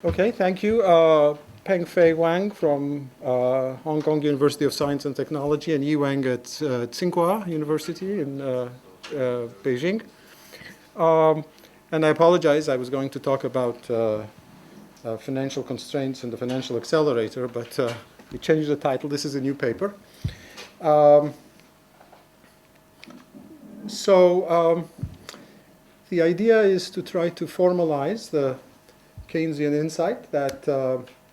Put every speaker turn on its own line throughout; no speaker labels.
Okay, thank you. Peng Fei Wang from Hong Kong University of Science and Technology, and Yi Wang at Tsinghua University in Beijing. And I apologize, I was going to talk about financial constraints and the financial accelerator, but we changed the title. This is a new paper. The idea is to try to formalize the Keynesian insight that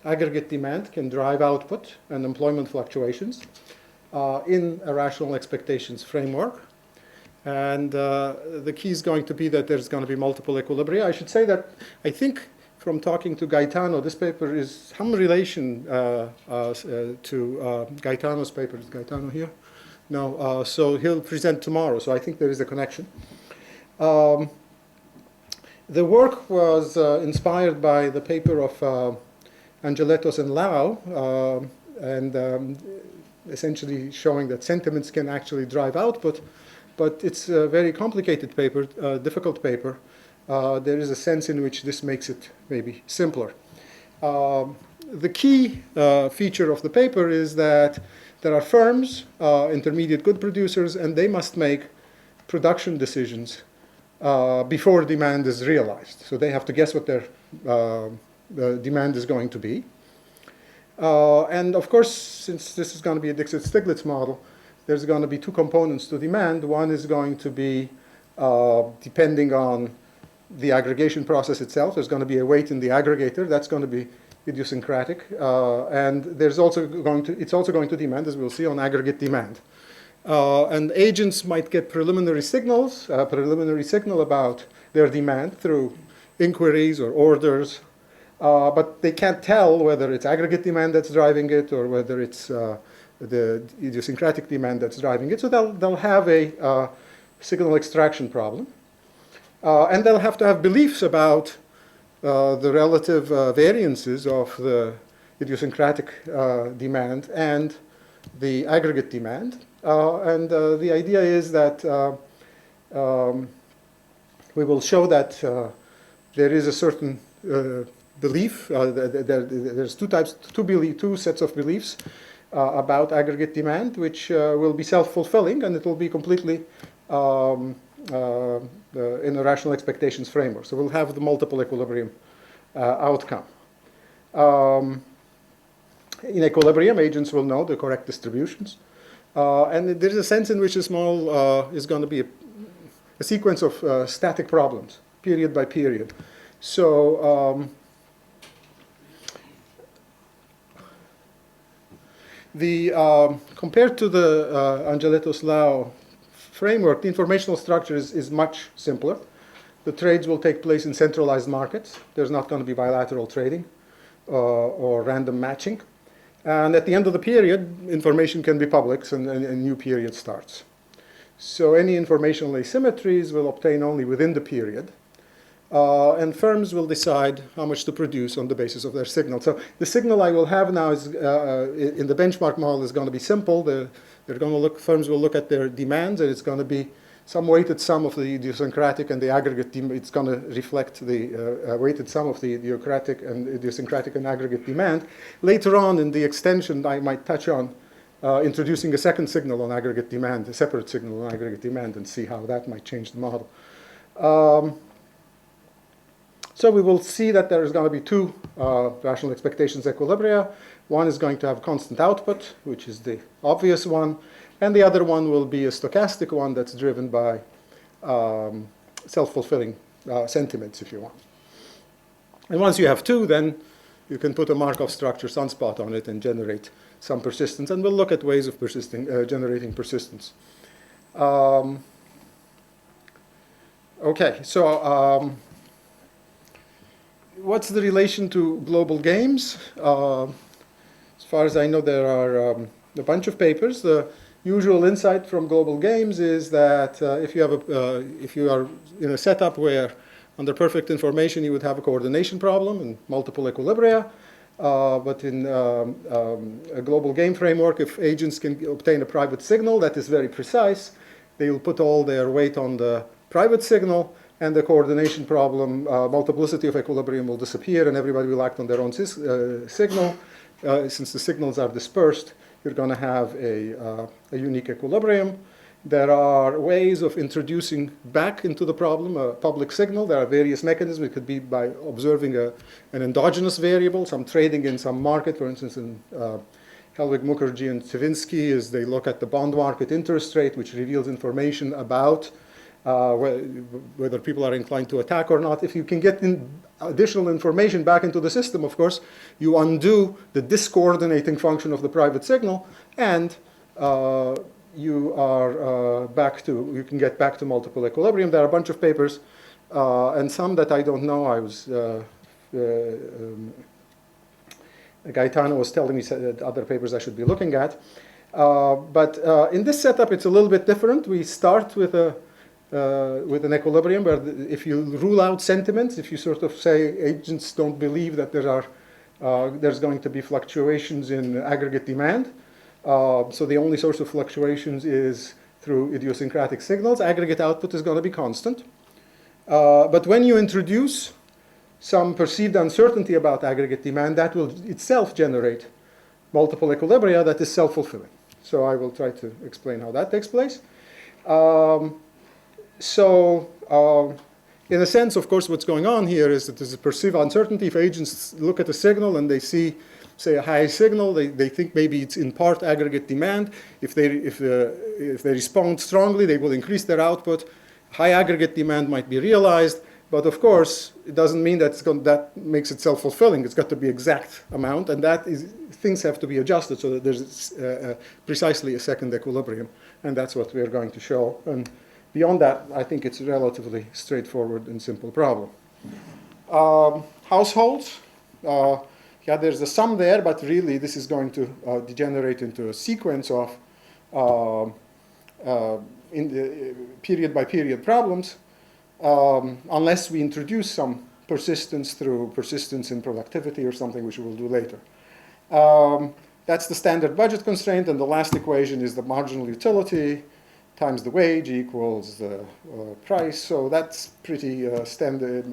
aggregate demand can drive output and employment fluctuations in a rational expectations framework. And the key is going to be that there's going to be multiple equilibria. I should say that I think from talking to Gaetano, this paper is some relation to Gaetano's paper. Is Gaetano here? No, so he'll present tomorrow, so I think there is a connection. The work was inspired by the paper of Angeletos and Lau, and essentially showing that sentiments can actually drive output, but it's a very complicated paper, difficult paper. There is a sense in which this makes it maybe simpler. The key feature of the paper is that there are firms, intermediate good producers, and they must make production decisions before demand is realized. So they have to guess what their demand is going to be. And of course, since this is going to be a Dixit-Stiglitz model, there's going to be two components to demand. One is going to be depending on the aggregation process itself. There's going to be a weight in the aggregator. That's going to be idiosyncratic. And there's also it's also going to depend, as we'll see, on aggregate demand. And agents might get preliminary signals, preliminary signal about their demand through inquiries or orders, but they can't tell whether it's aggregate demand that's driving it or whether it's the idiosyncratic demand that's driving it. So they'll have a signal extraction problem. And they'll have to have beliefs about the relative variances of the idiosyncratic demand and the aggregate demand. And the idea is that we will show that there is a certain belief. There's two sets of beliefs about aggregate demand, which will be self-fulfilling, and it will be completely in a rational expectations framework. So we'll have the multiple equilibrium outcome. In equilibrium, agents will know the correct distributions. And there's a sense in which this model is going to be a sequence of static problems, period by period. So compared to the Angeletos-Lau framework, the informational structure is much simpler. The trades will take place in centralized markets. There's not going to be bilateral trading or random matching. And at the end of the period, information can be public, and a new period starts. So any informational asymmetries will obtain only within the period. And firms will decide how much to produce on the basis of their signal. So the signal I will have now is in the benchmark model is going to be simple. Firms will look at their demands, and it's going to be some weighted sum of the idiosyncratic and the aggregate. It's going to reflect the weighted sum of the idiosyncratic and aggregate demand. Later on in the extension, I might touch on introducing a second signal on aggregate demand, a separate signal on aggregate demand, and see how that might change the model. So we will see that there is going to be two rational expectations equilibria. One is going to have constant output, which is the obvious one, and the other one will be a stochastic one that's driven by self-fulfilling sentiments, if you want. And once you have two, then you can put a Markov structure sunspot on it and generate some persistence. And we'll look at ways of generating persistence. Okay, so what's the relation to global games? As far as I know, there are a bunch of papers. The usual insight from global games is that if you are in a setup where under perfect information you would have a coordination problem and multiple equilibria, but in a global game framework, if agents can obtain a private signal that is very precise, they will put all their weight on the private signal, and the coordination problem, multiplicity of equilibrium will disappear and everybody will act on their own signal. Since the signals are dispersed, you're going to have a unique equilibrium. There are ways of introducing back into the problem a public signal. There are various mechanisms. It could be by observing an endogenous variable, some trading in some market. For instance, in Helwig, Mukherjee, and Tversky, is they look at the bond market interest rate, which reveals information about whether people are inclined to attack or not. If you can get additional information back into the system, of course, you undo the discoordinating function of the private signal, and you can get back to multiple equilibrium. There are a bunch of papers, and some that I don't know. Gaetano was telling me other papers I should be looking at. But in this setup, it's a little bit different. We start with an equilibrium where if you rule out sentiments, if you sort of say agents don't believe that there's going to be fluctuations in aggregate demand, so the only source of fluctuations is through idiosyncratic signals, aggregate output is going to be constant. But when you introduce some perceived uncertainty about aggregate demand, that will itself generate multiple equilibria that is self-fulfilling. So I will try to explain how that takes place. In a sense, of course, what's going on here is that there's a perceived uncertainty. If agents look at a signal and they see, say, a high signal, they think maybe it's in part aggregate demand. If they respond strongly, they will increase their output. High aggregate demand might be realized. But of course, it doesn't mean that that makes it self-fulfilling. It's got to be exact amount, and things have to be adjusted so that there's precisely a second equilibrium, and that's what we're going to show. And beyond that, I think it's a relatively straightforward and simple problem. Households, there's a sum there, but really this is going to degenerate into a sequence of period-by-period problems. Unless we introduce some persistence through persistence in productivity or something, which we will do later. That's the standard budget constraint, and the last equation is the marginal utility times the wage equals the price. So that's pretty standard,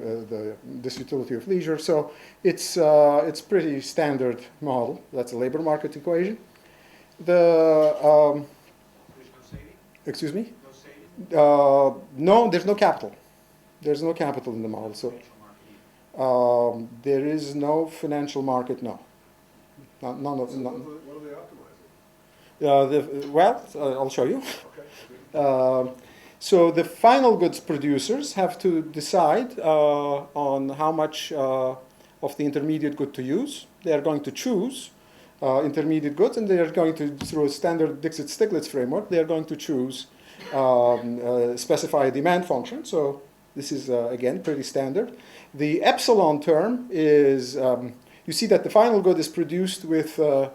this utility of leisure. So it's pretty standard model. That's a labor market equation. There's no saving? Excuse me? No saving? No, there's no capital. There's no capital in the model, so there is no financial market. No, none of. What are they optimizing? I'll show you. Okay. So the final goods producers have to decide on how much of the intermediate good to use. They are going to choose intermediate goods, and they are going to, through a standard Dixit-Stiglitz framework, they are going to choose specify a demand function. So this is, again, pretty standard. The epsilon term is, you see that the final good is produced with the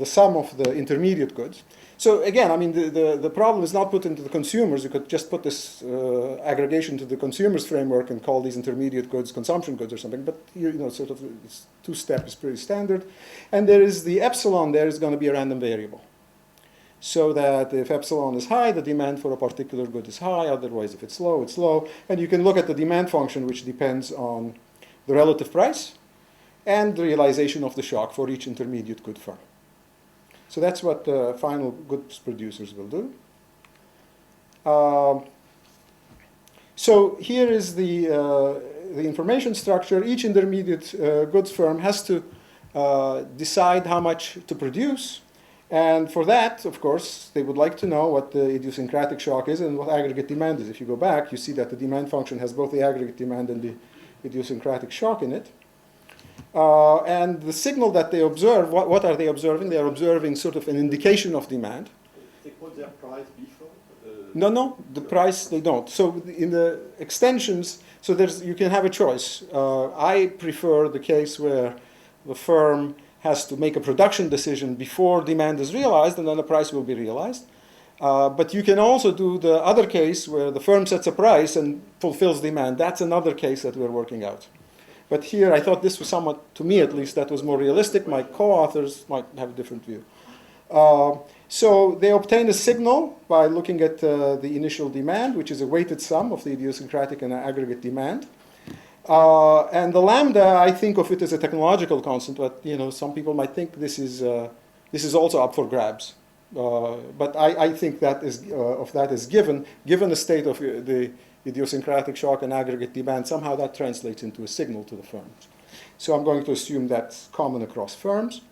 sum of the intermediate goods. So again, I mean, the problem is not put into the consumers. You could just put this aggregation to the consumers framework and call these intermediate goods consumption goods or something. But sort of this two-step is pretty standard. And there is the epsilon there is going to be a random variable. So that if epsilon is high, the demand for a particular good is high. Otherwise, if it's low, it's low. And you can look at the demand function, which depends on the relative price and the realization of the shock for each intermediate good firm. So that's what the final goods producers will do. So here is the information structure. Each intermediate goods firm has to decide how much to produce. And for that, of course, they would like to know what the idiosyncratic shock is and what aggregate demand is. If you go back, you see that the demand function has both the aggregate demand and the idiosyncratic shock in it. And the signal that they observe, what are they observing? They are observing sort of an indication of demand.
They put their price before?
No, the price they don't. So in the extensions, so you can have a choice. I prefer the case where the firm has to make a production decision before demand is realized, and then the price will be realized. But you can also do the other case where the firm sets a price and fulfills demand. That's another case that we're working out. But here, I thought this was somewhat, to me at least, that was more realistic. My co-authors might have a different view. So they obtain a signal by looking at the initial demand, which is a weighted sum of the idiosyncratic and aggregate demand. And the lambda, I think of it as a technological constant, but some people might think this is also up for grabs. But I think that is given the state of the idiosyncratic shock and aggregate demand. Somehow that translates into a signal to the firms. So I'm going to assume that's common across firms.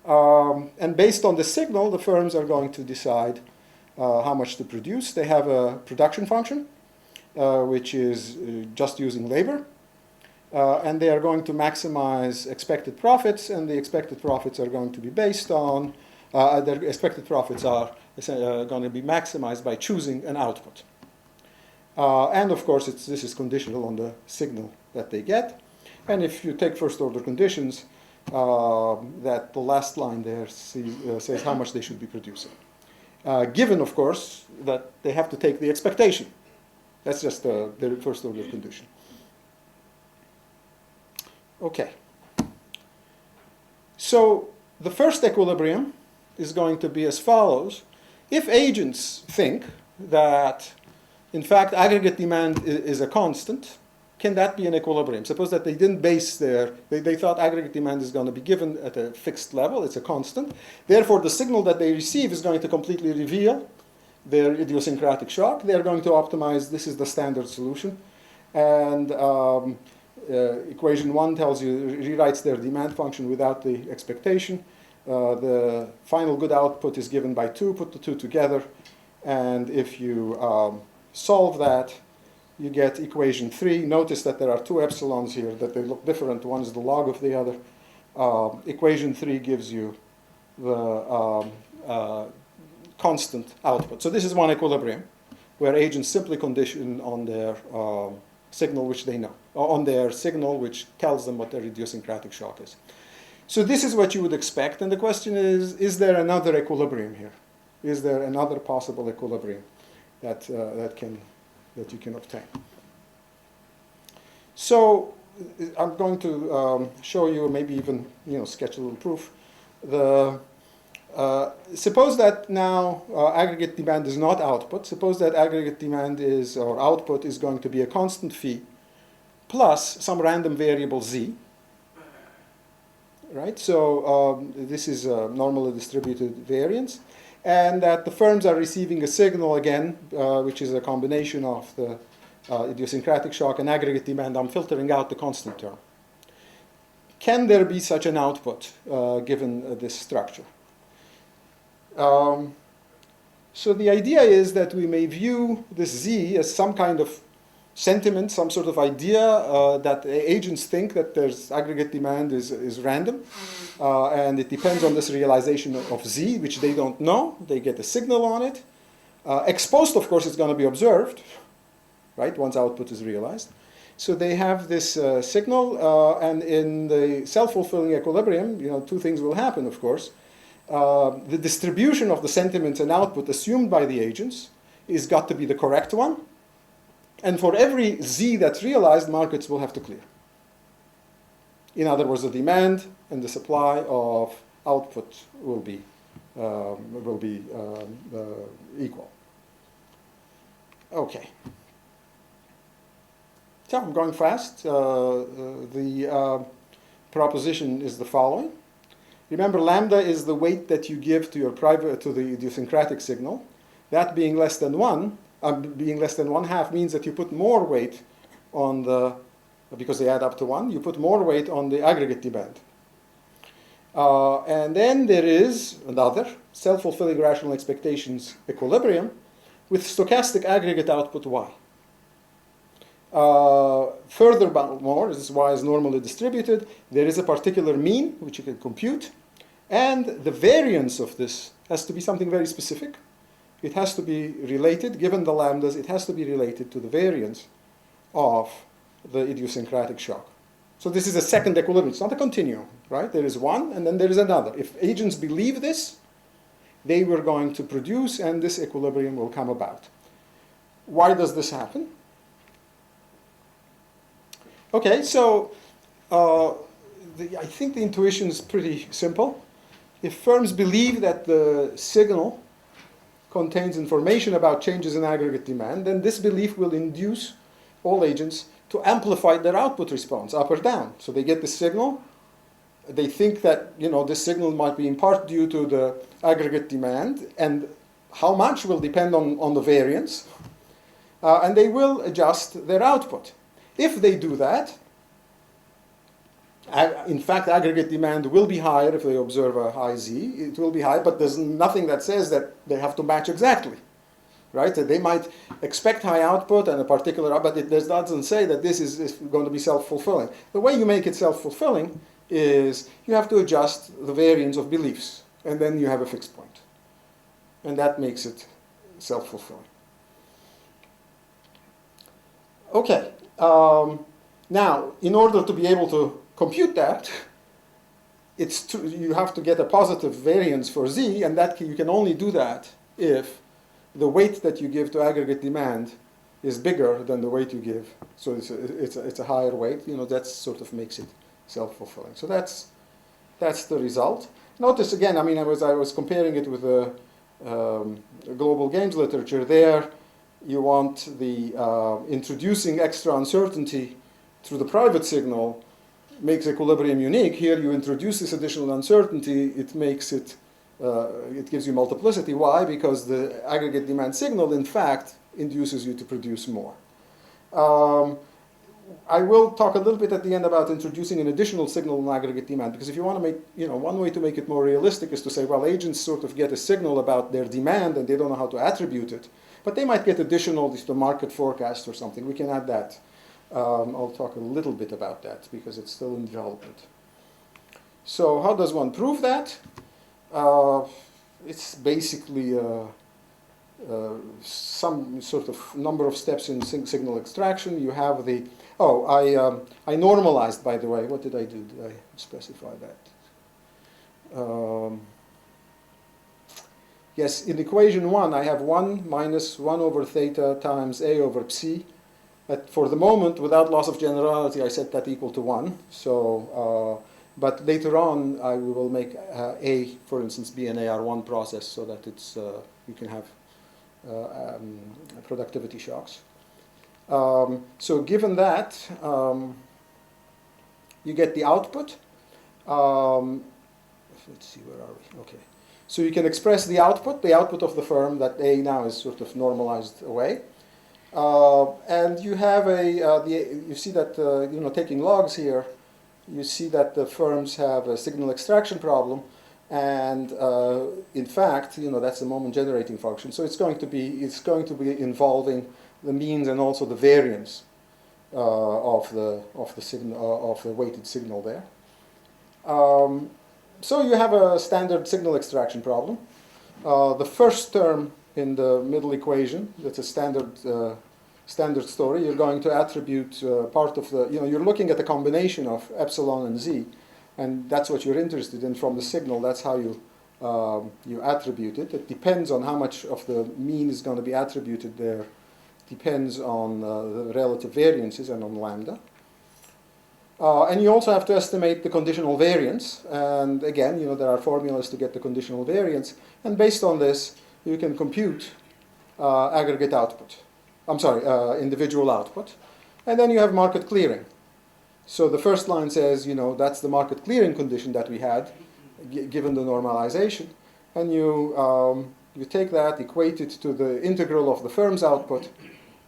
And based on the signal, the firms are going to decide how much to produce. They have a production function, which is just using labor. And they are going to maximize expected profits, and the expected profits are going to be based on, their expected profits are going to be maximized by choosing an output. And of course, this is conditional on the signal that they get. And if you take first order conditions, that the last line there says how much they should be producing. Given, of course, that they have to take the expectation. That's just the first order condition. Okay. So the first equilibrium is going to be as follows. If agents think that, in fact, aggregate demand is a constant, can that be an equilibrium? Suppose that they didn't base they thought aggregate demand is going to be given at a fixed level, it's a constant. Therefore, the signal that they receive is going to completely reveal their idiosyncratic shock. They're going to optimize, this is the standard solution. And equation 1 tells you, rewrites their demand function without the expectation. The final good output is given by 2, put the 2 together. And if you solve that, you get equation 3. Notice that there are 2 epsilons here, that they look different. One is the log of the other. Equation 3 gives you the constant output. So this is one equilibrium, where agents simply condition on their signal which they know, or on their signal which tells them what their idiosyncratic shock is. So this is what you would expect, and the question is there another equilibrium here? Is there another possible equilibrium that you can obtain? So I'm going to show you, maybe even sketch a little proof. Suppose that now aggregate demand is not output. Suppose that aggregate demand is, or output is going to be a constant phi plus some random variable z. Right? So this is a normally distributed variance. And that the firms are receiving a signal again, which is a combination of the idiosyncratic shock and aggregate demand. I'm filtering out the constant term. Can there be such an output given this structure? So the idea is that we may view this z as some kind of sentiment, some sort of idea that agents think that there's aggregate demand is random, and it depends on this realization of z, which they don't know. They get a signal on it. Ex post, of course, it's going to be observed, right, once output is realized. So they have this signal, and in the self-fulfilling equilibrium, 2 things will happen, of course. The distribution of the sentiments and output assumed by the agents is got to be the correct one. And for every z that's realized, markets will have to clear. In other words, the demand and the supply of output will be equal. Okay. So I'm going fast. The proposition is the following. Remember, lambda is the weight that you give to the idiosyncratic signal. That being less than 1, being less than 1/2 means that you put more weight on because they add up to 1, you put more weight on the aggregate demand. And then there is another self-fulfilling rational expectations equilibrium with stochastic aggregate output y. Furthermore, this y is normally distributed. There is a particular mean, which you can compute. And the variance of this has to be something very specific. It has to be related, given the lambdas, it has to be related to the variance of the idiosyncratic shock. So this is a second equilibrium. It's not a continuum, right? There is one, and then there is another. If agents believe this, they were going to produce, and this equilibrium will come about. Why does this happen? Okay, so I think the intuition is pretty simple. if firms believe that the signal contains information about changes in aggregate demand, then this belief will induce all agents to amplify their output response, up or down. So they get the signal, they think that this signal might be in part due to the aggregate demand, and how much will depend on the variance, and they will adjust their output. If they do that, in fact, aggregate demand will be higher if they observe a high Z. It will be high, but there's nothing that says that they have to match exactly, right? They might expect high output and a particular, but it doesn't say that this is going to be self-fulfilling. The way you make it self-fulfilling is you have to adjust the variance of beliefs, and then you have a fixed point. And that makes it self-fulfilling. Okay. Now, in order to be able to compute that, you have to get a positive variance for Z, and that you can only do that if the weight that you give to aggregate demand is bigger than the weight you give. So it's a higher weight. That sort of makes it self-fulfilling. So that's the result. Notice again, I was comparing it with the global games literature. There, you want the introducing extra uncertainty through the private signal makes equilibrium unique. Here you introduce this additional uncertainty, it makes it, it gives you multiplicity. Why? Because the aggregate demand signal, in fact, induces you to produce more. I will talk a little bit at the end about introducing an additional signal in aggregate demand, because if you want to make, one way to make it more realistic is to say, well, agents sort of get a signal about their demand and they don't know how to attribute it, but they might get additional, the market forecast or something. We can add that. I'll talk a little bit about that because it's still in development. So how does one prove that? It's basically some sort of number of steps in signal extraction. You have the, I normalized, by the way. What did I do? Did I specify that? Yes, in equation 1, I have 1 minus 1 over theta times A over psi. For the moment, without loss of generality, I set that equal to 1. So, but later on, we will make A, for instance, be an AR1 process so that it's you can have productivity shocks. So given that, you get the output. Let's see, where are we? Okay. So you can express the output of the firm, that A now is sort of normalized away. And you have you see that, taking logs here, you see that the firms have a signal extraction problem. And in fact, that's the moment generating function. So it's going to be involving the means and also the variance of the signal of the weighted signal there. So you have a standard signal extraction problem. The first term in the middle equation, that's a standard story. You're going to attribute part of the, you're looking at a combination of epsilon and z, and that's what you're interested in from the signal. That's how you attribute it. It depends on how much of the mean is going to be attributed there. Depends on the relative variances and on lambda. And you also have to estimate the conditional variance. And again, there are formulas to get the conditional variance. And based on this, you can compute aggregate output. Individual output. And then you have market clearing. So the first line says, that's the market clearing condition that we had, given the normalization. And you take that, equate it to the integral of the firm's output,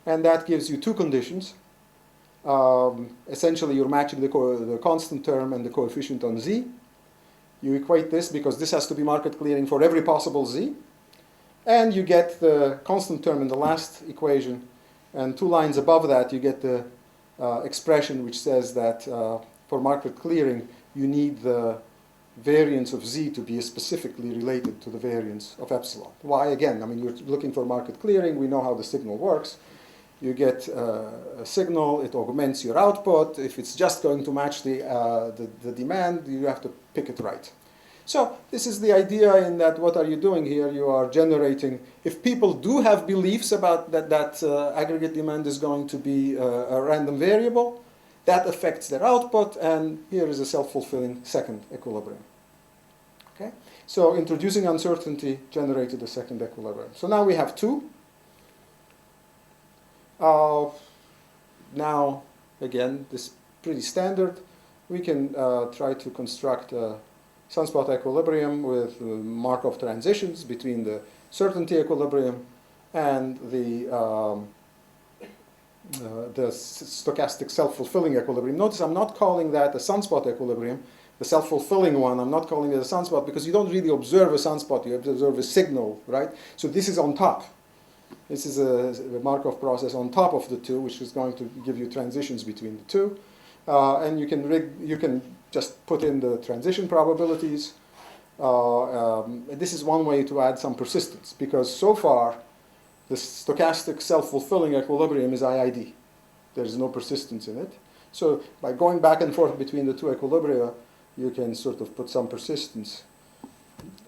and that gives you two conditions. Essentially, you're matching the constant term and the coefficient on z. You equate this because this has to be market clearing for every possible z. And you get the constant term in the last equation. And two lines above that, you get the expression which says that for market clearing, you need the variance of z to be specifically related to the variance of epsilon. Why? Again, you're looking for market clearing. We know how the signal works. You get a signal, it augments your output. If it's just going to match the demand, you have to pick it right. So this is the idea in that what are you doing here? You are generating, if people do have beliefs about that aggregate demand is going to be a random variable, that affects their output, and here is a self-fulfilling second equilibrium. Okay? So introducing uncertainty generated a second equilibrium. So now we have two. Now, again, this is pretty standard. We can try to construct a sunspot equilibrium with Markov transitions between the certainty equilibrium and the stochastic self-fulfilling equilibrium. Notice I'm not calling that a sunspot equilibrium, the self-fulfilling one. I'm not calling it a sunspot because you don't really observe a sunspot. You have to observe a signal, right? So this is on top. This is a Markov process on top of the two, which is going to give you transitions between the two. And you can just put in the transition probabilities. This is one way to add some persistence, because so far the stochastic self-fulfilling equilibrium is IID. There's no persistence in it. So by going back and forth between the two equilibria, you can sort of put some persistence.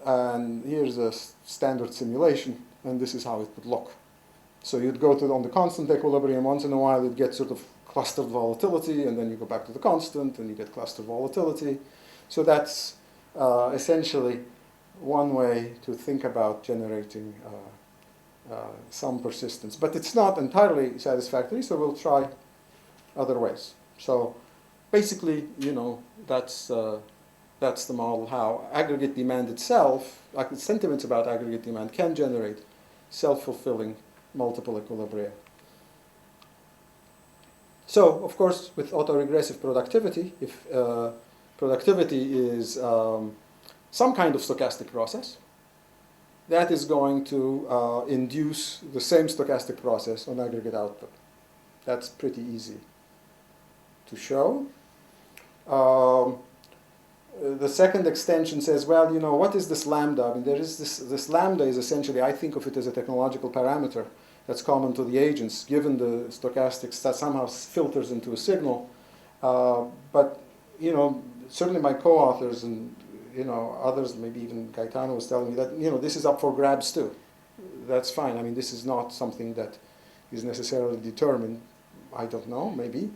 And here's a standard simulation, and this is how it would look. So you'd go on the constant equilibrium. Once in a while, you'd get sort of clustered volatility, and then you go back to the constant, and you get clustered volatility. So that's essentially one way to think about generating some persistence. But it's not entirely satisfactory, so we'll try other ways. So basically, that's the model how aggregate demand itself, like the sentiments about aggregate demand, can generate self-fulfilling multiple equilibria. So, of course, with autoregressive productivity, if productivity is some kind of stochastic process, that is going to induce the same stochastic process on aggregate output. That's pretty easy to show. The second extension says, well, what is this lambda? I mean, there is this lambda is essentially, I think of it as a technological parameter that's common to the agents, given the stochastics that somehow filters into a signal. But, certainly my co-authors and, others, maybe even Gaetano was telling me that, this is up for grabs too. That's fine. I mean, this is not something that is necessarily determined. I don't know, maybe.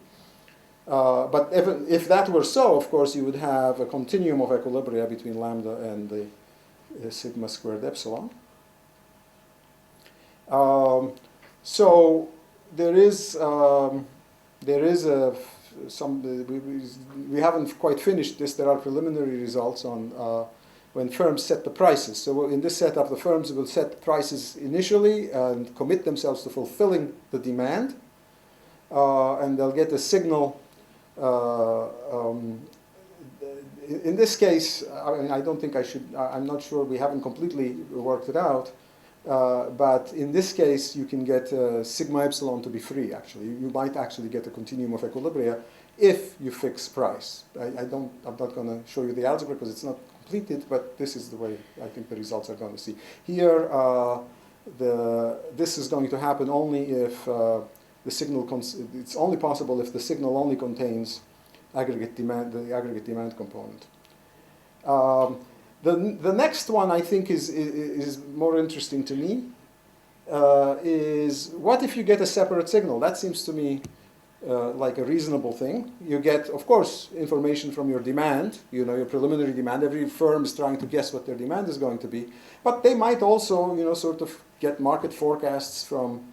But if that were so, of course, you would have a continuum of equilibria between lambda and the sigma squared epsilon. So there is we haven't quite finished this. There are preliminary results on when firms set the prices. So in this setup, the firms will set prices initially and commit themselves to fulfilling the demand, and they'll get a signal. In this case, I mean, I don't think I should. I'm not sure. We haven't completely worked it out. But in this case, you can get sigma epsilon to be free, actually. You might actually get a continuum of equilibria if you fix price. I'm not going to show you the algebra because it's not completed, but this is the way I think the results are going to see. Here, this is going to happen only if the signal, it's only possible if the signal only contains aggregate demand, the aggregate demand component. The next one I think is more interesting to me, is what if you get a separate signal? That seems to me like a reasonable thing. You get, of course, information from your demand, your preliminary demand. Every firm is trying to guess what their demand is going to be. But they might also, sort of get market forecasts from,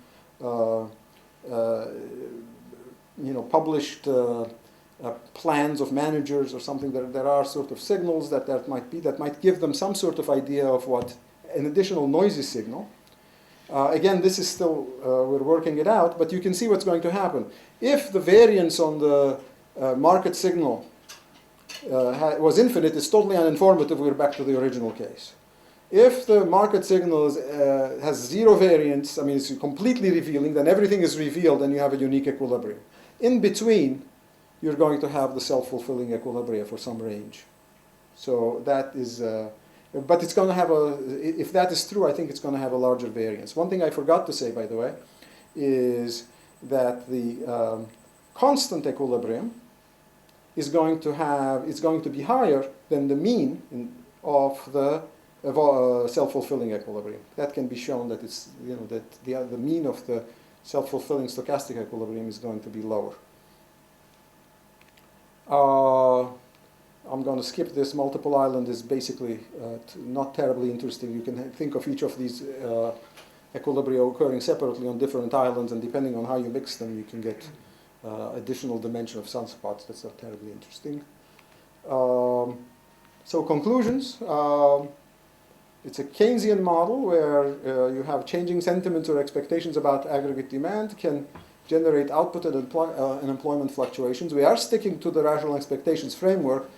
published plans of managers or something. There are sort of signals that might give them some sort of idea of what an additional noisy signal. Again, this is still, we're working it out, but you can see what's going to happen. If the variance on the market signal was infinite, it's totally uninformative, we're back to the original case. If the market signal has zero variance, I mean, it's completely revealing, then everything is revealed and you have a unique equilibrium. In between, you're going to have the self-fulfilling equilibria for some range. So that is, but it's going to have if that is true, I think it's going to have a larger variance. One thing I forgot to say, by the way, is that the constant equilibrium is going to be higher than the mean of the self-fulfilling equilibrium. That can be shown that it's, that the mean of the self-fulfilling stochastic equilibrium is going to be lower. I'm going to skip this. Multiple island is basically not terribly interesting. You can think of each of these equilibria occurring separately on different islands, and depending on how you mix them, you can get additional dimension of sunspots. That's not terribly interesting. So conclusions. It's a Keynesian model where you have changing sentiments or expectations about aggregate demand can generate output and employment fluctuations. We are sticking to the rational expectations framework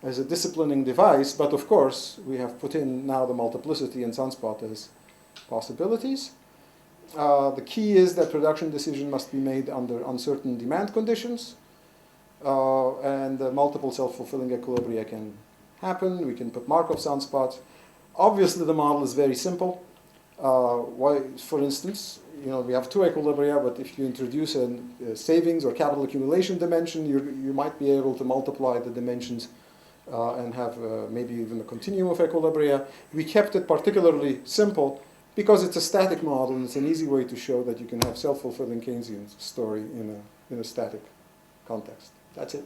as a disciplining device, but of course we have put in now the multiplicity and sunspot as possibilities. The key is that production decision must be made under uncertain demand conditions, and multiple self-fulfilling equilibria can happen. We can put Markov sunspots. Obviously, the model is very simple. For instance, we have two equilibria, but if you introduce a savings or capital accumulation dimension, you might be able to multiply the dimensions and have maybe even a continuum of equilibria. We kept it particularly simple because it's a static model, and it's an easy way to show that you can have self-fulfilling Keynesian story in a static context. That's it.